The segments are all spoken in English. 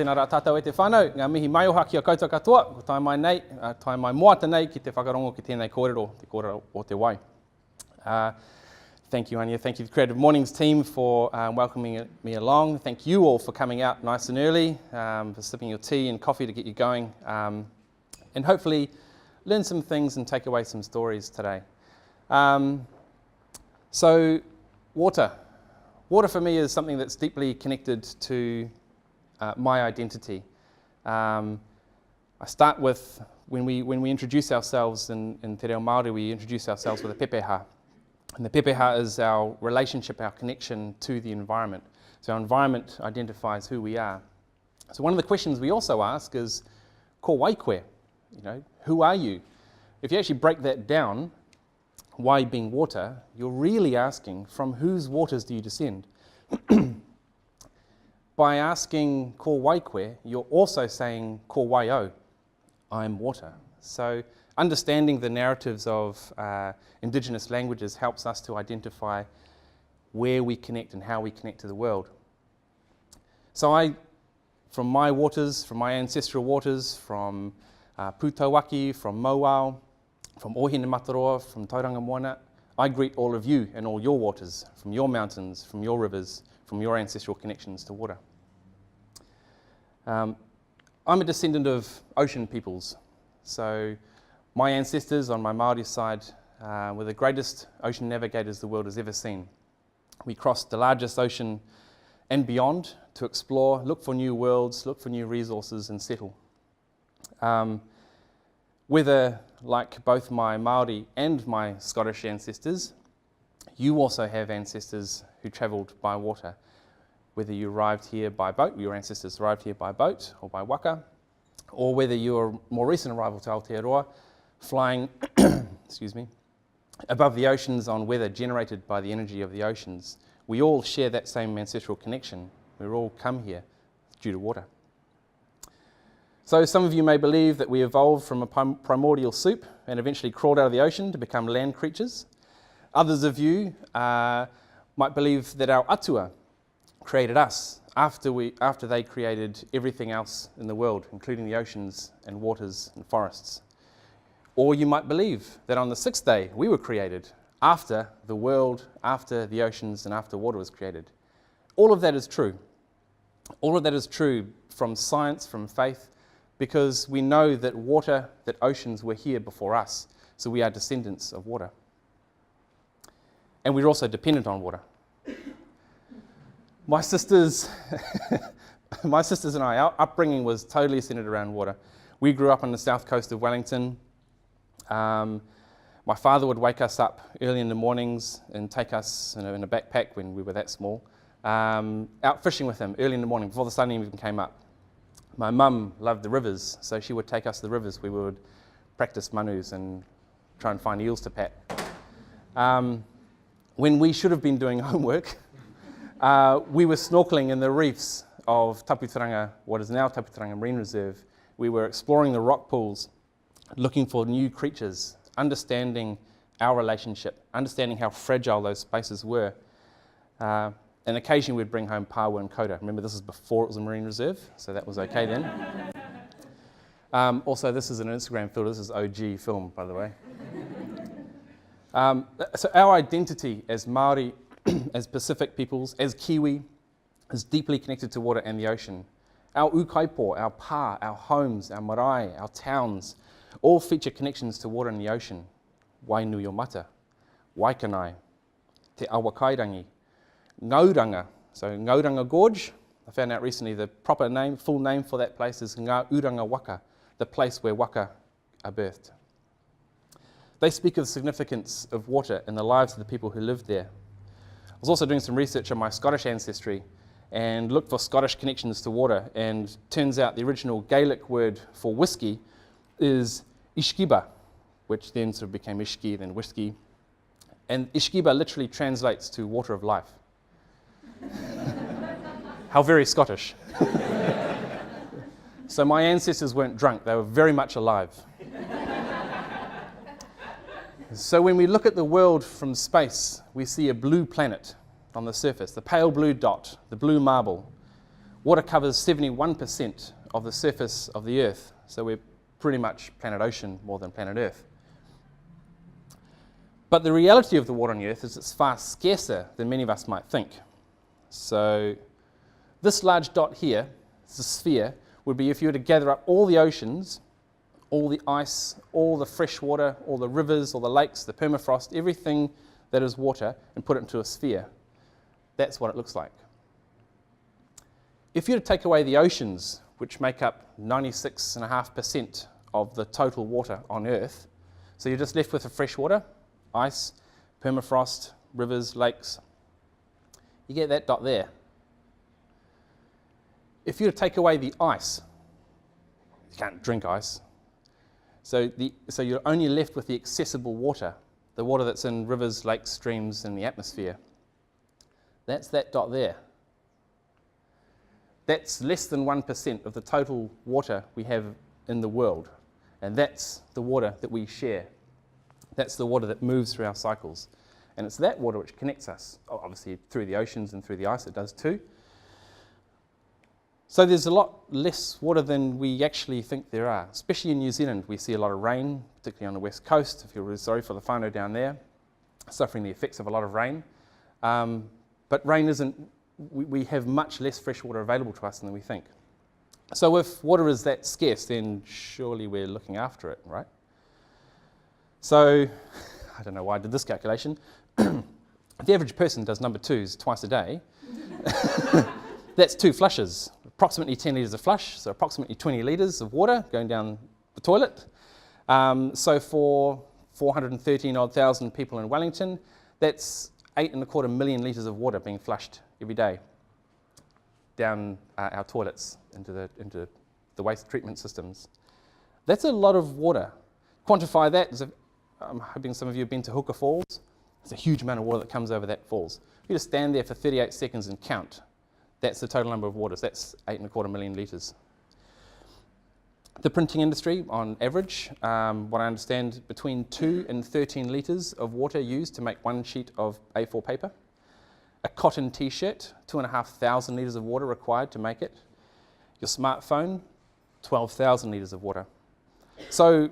Tēnā rā tātou e te whānau, ngā mihi mai oha ki a koutou katoa, ko tai mai nei, tai mai moata nei ki te whakarongo ki tēnei kōrero, te kōrero o te wai. Thank you, Anya. Thank you, the Creative Mornings team, for welcoming me along. Thank you all for coming out nice and early, for sipping your tea and coffee to get you going, and hopefully learn some things and take away some stories today. So, water. Water for me is something that's deeply connected to my identity. I start with, when we introduce ourselves in Te Reo Māori, we introduce ourselves with a pepeha. And the pepeha is our relationship, our connection to the environment. So our environment identifies who we are. So one of the questions we also ask is, ko wai koe? You know, who are you? If you actually break that down, wai being water, you're really asking, from whose waters do you descend? By asking ko wai koe, you're also saying ko wai o, I'm water. So understanding the narratives of Indigenous languages helps us to identify where we connect and how we connect to the world. So from my waters, from my ancestral waters, from Pūtauaki, from Mauao, from Ohine Mataroa, from Tauranga Moana, I greet all of you and all your waters, from your mountains, from your rivers, from your ancestral connections to water. I'm a descendant of ocean peoples. So my ancestors on my Māori side were the greatest ocean navigators the world has ever seen. We crossed the largest ocean and beyond to explore, look for new worlds, look for new resources and settle. Whether, like both my Māori and my Scottish ancestors, you also have ancestors who travelled by water. Whether you arrived here by boat, your ancestors arrived here by boat or by waka, or whether you're a more recent arrival to Aotearoa, flying excuse me, above the oceans on weather generated by the energy of the oceans, we all share that same ancestral connection. We're all come here due to water. So some of you may believe that we evolved from a primordial soup and eventually crawled out of the ocean to become land creatures. Others of you might believe that our atua created us after they created everything else in the world, including the oceans and waters and forests. Or you might believe that on the sixth day we were created after the world, after the oceans and after water was created. All of that is true. All of that is true from science, from faith, because we know that water, that oceans were here before us, so we are descendants of water. And we're also dependent on water. My sisters and I, our upbringing was totally centered around water. We grew up on the south coast of Wellington. My father would wake us up early in the mornings and take us in a backpack when we were that small, out fishing with him early in the morning before the sun even came up. My mum loved the rivers, so she would take us to the rivers. We would practice manus and try and find eels to pat. When we should have been doing homework, we were snorkeling in the reefs of Taputaranga, what is now Taputaranga Marine Reserve. We were exploring the rock pools, looking for new creatures, understanding our relationship, understanding how fragile those spaces were. And occasionally we'd bring home paua and kōra. Remember, this is before it was a marine reserve, so that was okay then. Also, this is an Instagram filter. This is OG film, by the way. So our identity as Māori, as Pacific peoples, as Kiwi, is deeply connected to water and the ocean. Our ukaipo, our pā, our homes, our marae, our towns, all feature connections to water and the ocean. Wainui o Mata, Waikanai, Te Awakairangi, Ngauranga. So Ngauranga Gorge, I found out recently the proper name, full name for that place is Ngā Uranga Waka, the place where waka are birthed. They speak of the significance of water in the lives of the people who lived there. I was also doing some research on my Scottish ancestry and looked for Scottish connections to water, and turns out the original Gaelic word for whiskey is ishkiba, which then sort of became ishki, then whiskey. And ishkiba literally translates to water of life. How very Scottish. So my ancestors weren't drunk, they were very much alive. So when we look at the world from space, we see a blue planet on the surface, the pale blue dot, the blue marble. Water covers 71% of the surface of the Earth, so we're pretty much planet ocean more than planet Earth. But the reality of the water on the Earth is it's far scarcer than many of us might think. So this large dot here, it's a sphere, would be if you were to gather up all the oceans, all the ice, all the fresh water, all the rivers, all the lakes, the permafrost, everything that is water, and put it into a sphere. That's what it looks like. If you were to take away the oceans, which make up 96.5% of the total water on Earth, so you're just left with the fresh water, ice, permafrost, rivers, lakes, you get that dot there. If you were to take away the ice, you can't drink ice, so you're only left with the accessible water, the water that's in rivers, lakes, streams, and the atmosphere. That's that dot there. That's less than 1% of the total water we have in the world, and that's the water that we share. That's the water that moves through our cycles, and it's that water which connects us, obviously through the oceans and through the ice it does too. So there's a lot less water than we actually think there are, especially in New Zealand. We see a lot of rain, particularly on the west coast. I feel really sorry for the whānau down there, suffering the effects of a lot of rain. But rain isn't, we have much less fresh water available to us than we think. So if water is that scarce, then surely we're looking after it, right? So, I don't know why I did this calculation. The average person does number twos twice a day. That's 2 flushes, approximately 10 litres a flush, so approximately 20 litres of water going down the toilet. So for 413,000 people in Wellington, that's 8.25 million litres of water being flushed every day down our toilets into the waste treatment systems. That's a lot of water. Quantify that, I'm hoping some of you have been to Hooker Falls. There's a huge amount of water that comes over that falls. If you just stand there for 38 seconds and count, that's the total number of waters. That's 8.25 million litres. The printing industry, on average, what I understand, between 2 and 13 litres of water used to make 1 sheet of A4 paper. A cotton t-shirt, 2,500 litres of water required to make it. Your smartphone, 12,000 litres of water. So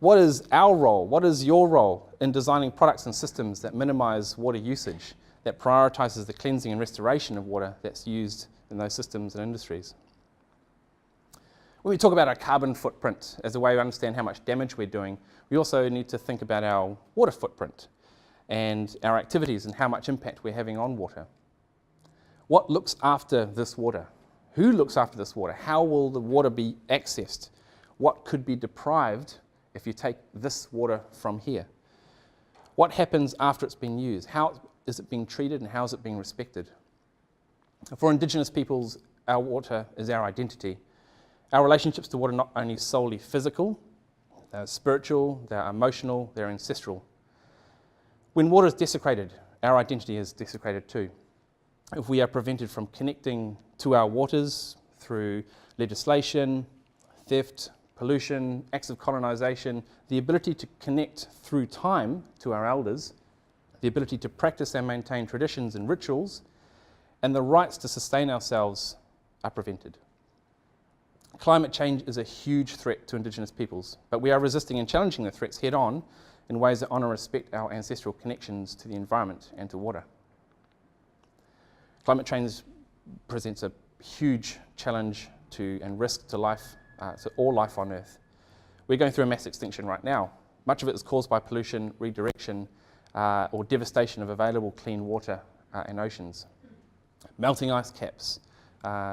what is our role? What is your role in designing products and systems that minimise water usage, that prioritises the cleansing and restoration of water that's used in those systems and industries? When we talk about our carbon footprint as a way to understand how much damage we're doing, we also need to think about our water footprint and our activities and how much impact we're having on water. What looks after this water? Who looks after this water? How will the water be accessed? What could be deprived if you take this water from here? What happens after it's been used? How is it being treated and how is it being respected? For Indigenous peoples, our water is our identity. Our relationships to water are not only solely physical, they're spiritual, they're emotional, they're ancestral. When water is desecrated, our identity is desecrated too. If we are prevented from connecting to our waters through legislation, theft, pollution, acts of colonisation, the ability to connect through time to our elders, the ability to practice and maintain traditions and rituals, and the rights to sustain ourselves are prevented. Climate change is a huge threat to Indigenous peoples, but we are resisting and challenging the threats head on in ways that honour and respect our ancestral connections to the environment and to water. Climate change presents a huge challenge to and risk to life, to all life on Earth. We're going through a mass extinction right now. Much of it is caused by pollution, redirection, or devastation of available clean water and oceans. Melting ice caps,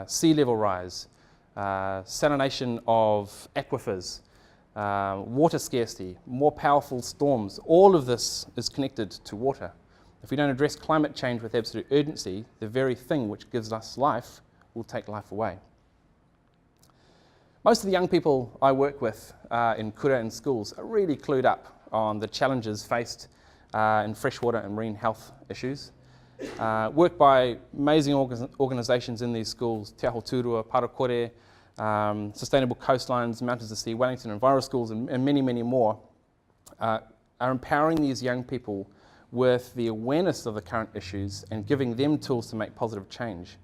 sea level rise, salination of aquifers, water scarcity, more powerful storms, all of this is connected to water. If we don't address climate change with absolute urgency, the very thing which gives us life will take life away. Most of the young people I work with in kura and schools are really clued up on the challenges faced in freshwater and marine health issues. Work by amazing organisations in these schools, Te Aho Tūrua, Parakore, Sustainable Coastlines, Mountains to Sea, Wellington and Vaira schools, and many, many more, are empowering these young people with the awareness of the current issues and giving them tools to make positive change.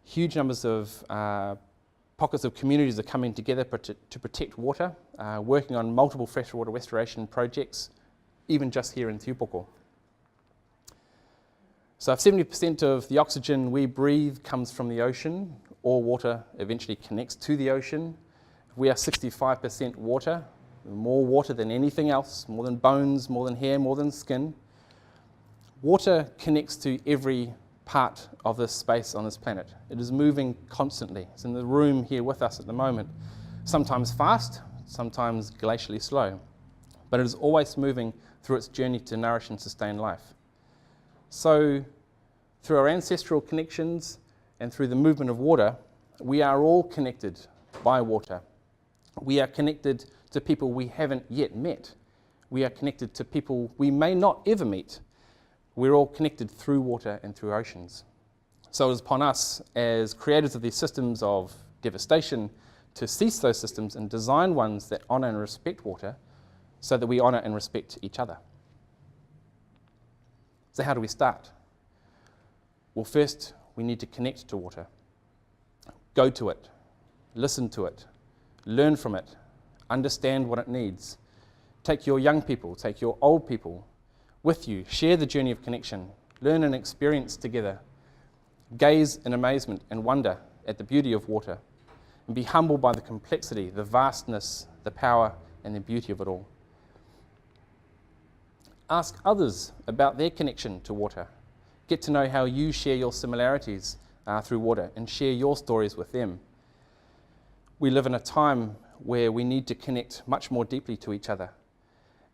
Huge numbers of pockets of communities are coming together to protect water, working on multiple freshwater restoration projects, even just here in Tupoko. So if 70% of the oxygen we breathe comes from the ocean, all water eventually connects to the ocean. We are 65% water, more water than anything else, more than bones, more than hair, more than skin. Water connects to every part of this space on this planet. It is moving constantly. It's in the room here with us at the moment, sometimes fast, sometimes glacially slow, but it is always moving through its journey to nourish and sustain life. So through our ancestral connections and through the movement of water, we are all connected by water. We are connected to people we haven't yet met. We are connected to people we may not ever meet. We're all connected through water and through oceans. So it is upon us as creators of these systems of devastation to cease those systems and design ones that honour and respect water so that we honour and respect each other. So how do we start? Well, first we need to connect to water. Go to it, listen to it, learn from it, understand what it needs. Take your young people, take your old people with you, share the journey of connection, learn and experience together, gaze in amazement and wonder at the beauty of water, and be humbled by the complexity, the vastness, the power, and the beauty of it all. Ask others about their connection to water. Get to know how you share your similarities through water and share your stories with them. We live in a time where we need to connect much more deeply to each other,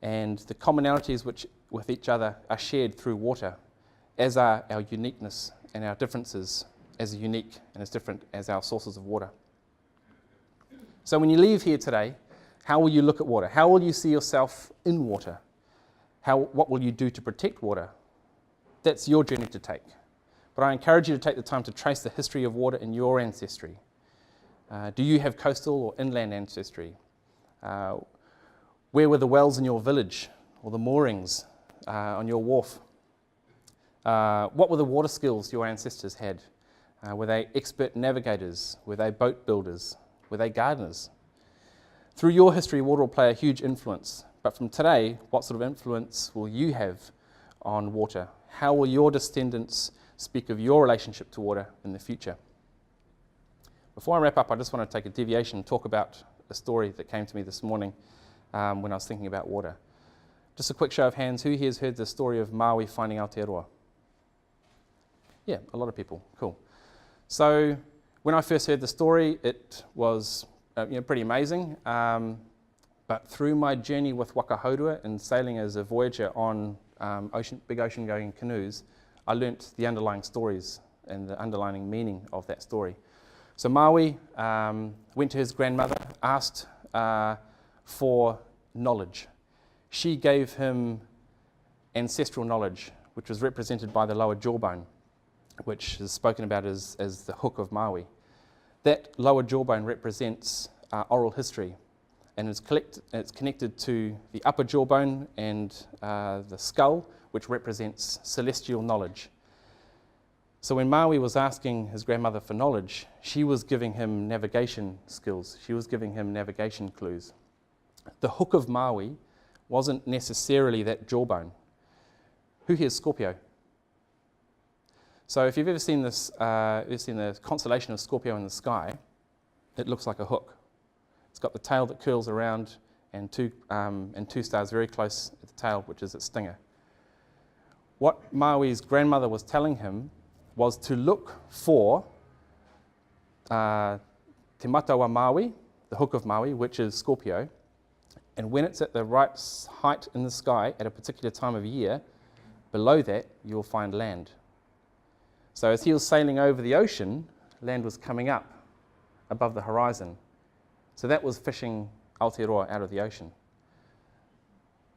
and the commonalities with each other are shared through water, as are our uniqueness and our differences as unique and as different as our sources of water. So when you leave here today, how will you look at water? How will you see yourself in water? What will you do to protect water? That's your journey to take. But I encourage you to take the time to trace the history of water in your ancestry. Do you have coastal or inland ancestry? Where were the wells in your village or the moorings on your wharf? What were the water skills your ancestors had? Were they expert navigators? Were they boat builders? Were they gardeners? Through your history, water will play a huge influence. But from today, what sort of influence will you have on water? How will your descendants speak of your relationship to water in the future? Before I wrap up, I just want to take a deviation and talk about a story that came to me this morning when I was thinking about water. Just a quick show of hands, who here has heard the story of Maui finding Aotearoa? Yeah, a lot of people, cool. So when I first heard the story, it was pretty amazing. But through my journey with waka haurua and sailing as a voyager on big ocean going canoes, I learnt the underlying stories and the underlying meaning of that story. So Maui went to his grandmother, asked for knowledge. She gave him ancestral knowledge, which was represented by the lower jawbone, which is spoken about as the hook of Maui. That lower jawbone represents oral history, and it's connected to the upper jawbone and the skull, which represents celestial knowledge. So when Maui was asking his grandmother for knowledge, she was giving him navigation skills. She was giving him navigation clues. The hook of Maui wasn't necessarily that jawbone. Who here's Scorpio? So if you've ever seen this, you've seen the constellation of Scorpio in the sky, it looks like a hook. It's got the tail that curls around and two stars very close at the tail, which is its stinger. What Maui's grandmother was telling him was to look for Te Matawa Maui, the hook of Maui, which is Scorpio, and when it's at the right height in the sky at a particular time of year, below that you'll find land. So as he was sailing over the ocean, land was coming up above the horizon. So that was fishing Aotearoa out of the ocean.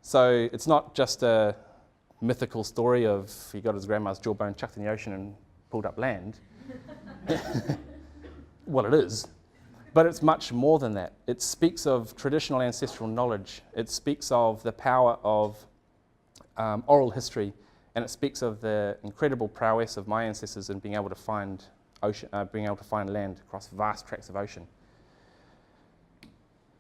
So it's not just a mythical story of he got his grandma's jawbone chucked in the ocean and pulled up land. Well, it is, but it's much more than that. It speaks of traditional ancestral knowledge. It speaks of the power of oral history, and it speaks of the incredible prowess of my ancestors in being able to find ocean, being able to find land across vast tracts of ocean.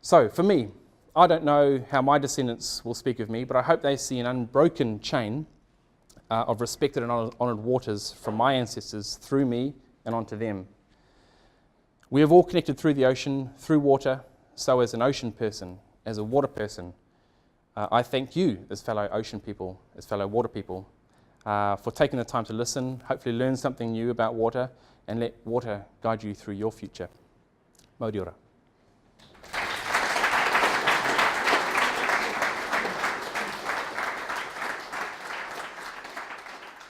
So for me, I don't know how my descendants will speak of me, but I hope they see an unbroken chain of respected and honoured waters from my ancestors through me and onto them. We have all connected through the ocean, through water, so as an ocean person, as a water person, I thank you as fellow ocean people, as fellow water people, for taking the time to listen, hopefully learn something new about water, and let water guide you through your future. Wai Ora.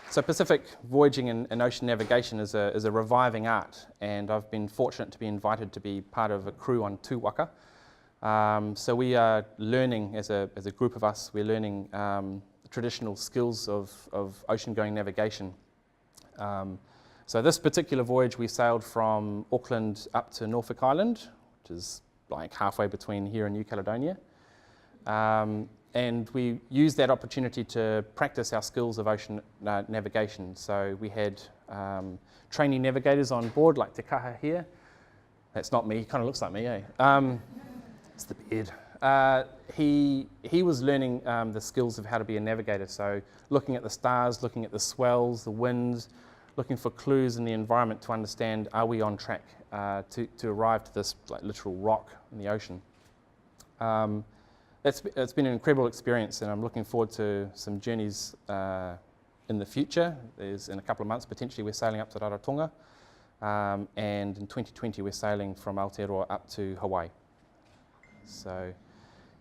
So Pacific voyaging and ocean navigation is a reviving art, and I've been fortunate to be invited to be part of a crew on 2 waka. So we are learning, as a group of us, we're learning traditional skills of ocean-going navigation. So this particular voyage we sailed from Auckland up to Norfolk Island, which is like halfway between here and New Caledonia. And we used that opportunity to practice our skills of ocean navigation. So we had trainee navigators on board, like Te Kaha here. That's not me, he kind of looks like me, eh? It's the beard. He was learning the skills of how to be a navigator. So looking at the stars, looking at the swells, the winds, looking for clues in the environment to understand, are we on track to arrive to this like literal rock in the ocean. It's been an incredible experience, and I'm looking forward to some journeys in the future. In a couple of months, potentially, we're sailing up to Rarotonga, and in 2020, we're sailing from Aotearoa up to Hawaii. So,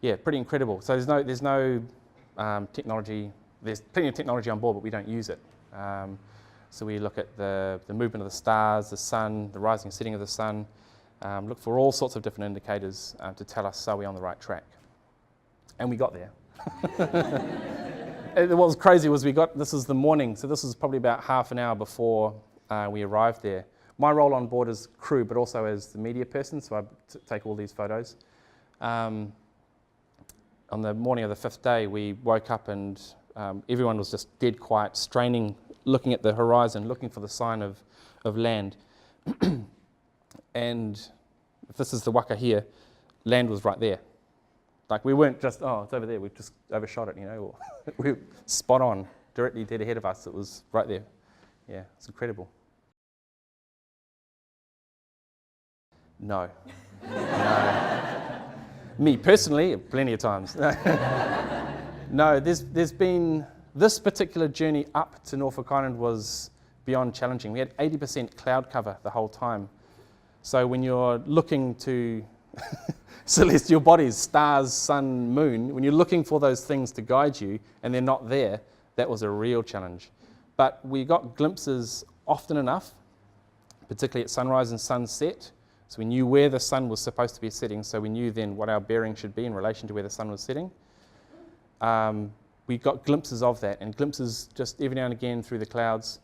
yeah, pretty incredible. So there's no technology. There's plenty of technology on board, but we don't use it. So we look at the movement of the stars, the sun, the rising and setting of the sun. Look for all sorts of different indicators to tell us, are we on the right track? And we got there. What was crazy was this was the morning, so this was probably about half an hour before we arrived there. My role on board is crew, but also as the media person, so I take all these photos. On the morning of the 5th day, we woke up and everyone was just dead quiet, straining, looking at the horizon, looking for the sign of land. And if this is the waka here, land was right there. Like we weren't just, oh, it's over there, we just overshot it, you know. We were spot on, directly dead ahead of us. It was right there. Yeah, it's incredible. No. No. Me personally, plenty of times. No, there's been, this particular journey up to Norfolk Island was beyond challenging. We had 80% cloud cover the whole time. So when you're looking to celestial bodies, stars, sun, moon, when you're looking for those things to guide you and they're not there, that was a real challenge. But we got glimpses often enough, particularly at sunrise and sunset. So we knew where the sun was supposed to be setting, so we knew then what our bearing should be in relation to where the sun was setting. We got glimpses of that, and glimpses just every now and again through the clouds,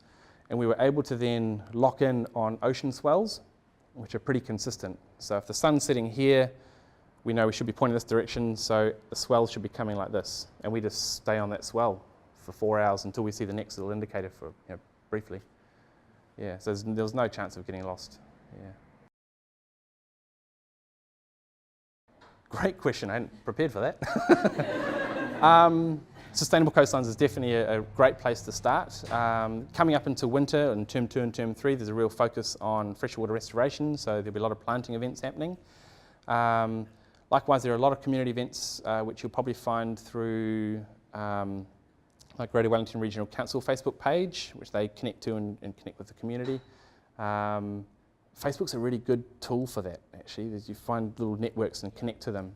and we were able to then lock in on ocean swells, which are pretty consistent. So if the sun's setting here, we know we should be pointing this direction, so the swell should be coming like this. And we just stay on that swell for 4 hours until we see the next little indicator for, briefly. Yeah, so there was no chance of getting lost. Yeah. Great question, I hadn't prepared for that. Sustainable coastlines is definitely a great place to start. Coming up into winter, in term 2 and term 3, there's a real focus on freshwater restoration, so there'll be a lot of planting events happening. Likewise, there are a lot of community events which you'll probably find through like Greater Wellington Regional Council Facebook page, which they connect to and connect with the community. Facebook's a really good tool for that, actually, as you find little networks and connect to them.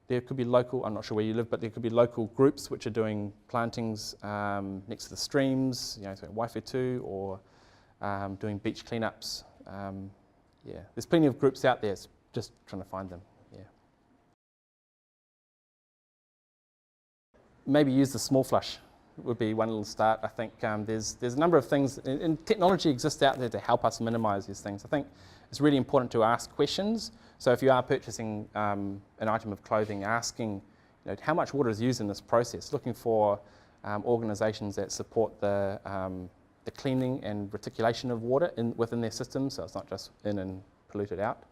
There could be local, I'm not sure where you live, but there could be local groups which are doing plantings next to the streams, so Waifetu, or doing beach cleanups. Yeah, there's plenty of groups out there, it's just trying to find them, yeah. Maybe use the small flush would be one little start. I think there's a number of things, and technology exists out there to help us minimize these things. I think it's really important to ask questions. So if you are purchasing an item of clothing, asking how much water is used in this process, looking for organisations that support the the cleaning and reticulation of water within their systems, so it's not just in and polluted out.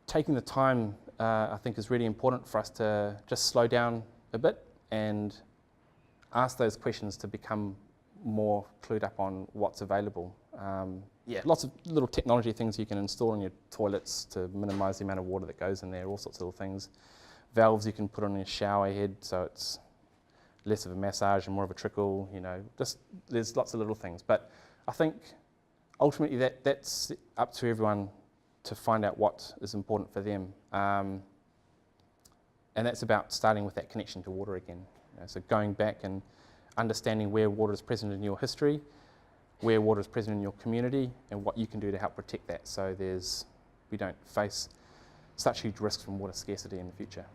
Taking the time, I think, is really important for us to just slow down a bit and ask those questions to become more clued up on what's available. Lots of little technology things you can install in your toilets to minimise the amount of water that goes in there, all sorts of little things. Valves you can put on your shower head so it's less of a massage and more of a trickle, just there's lots of little things. But I think ultimately that's up to everyone to find out what is important for them. And that's about starting with that connection to water again. So going back and understanding where water is present in your history, where water is present in your community, and what you can do to help protect that so we don't face such huge risks from water scarcity in the future.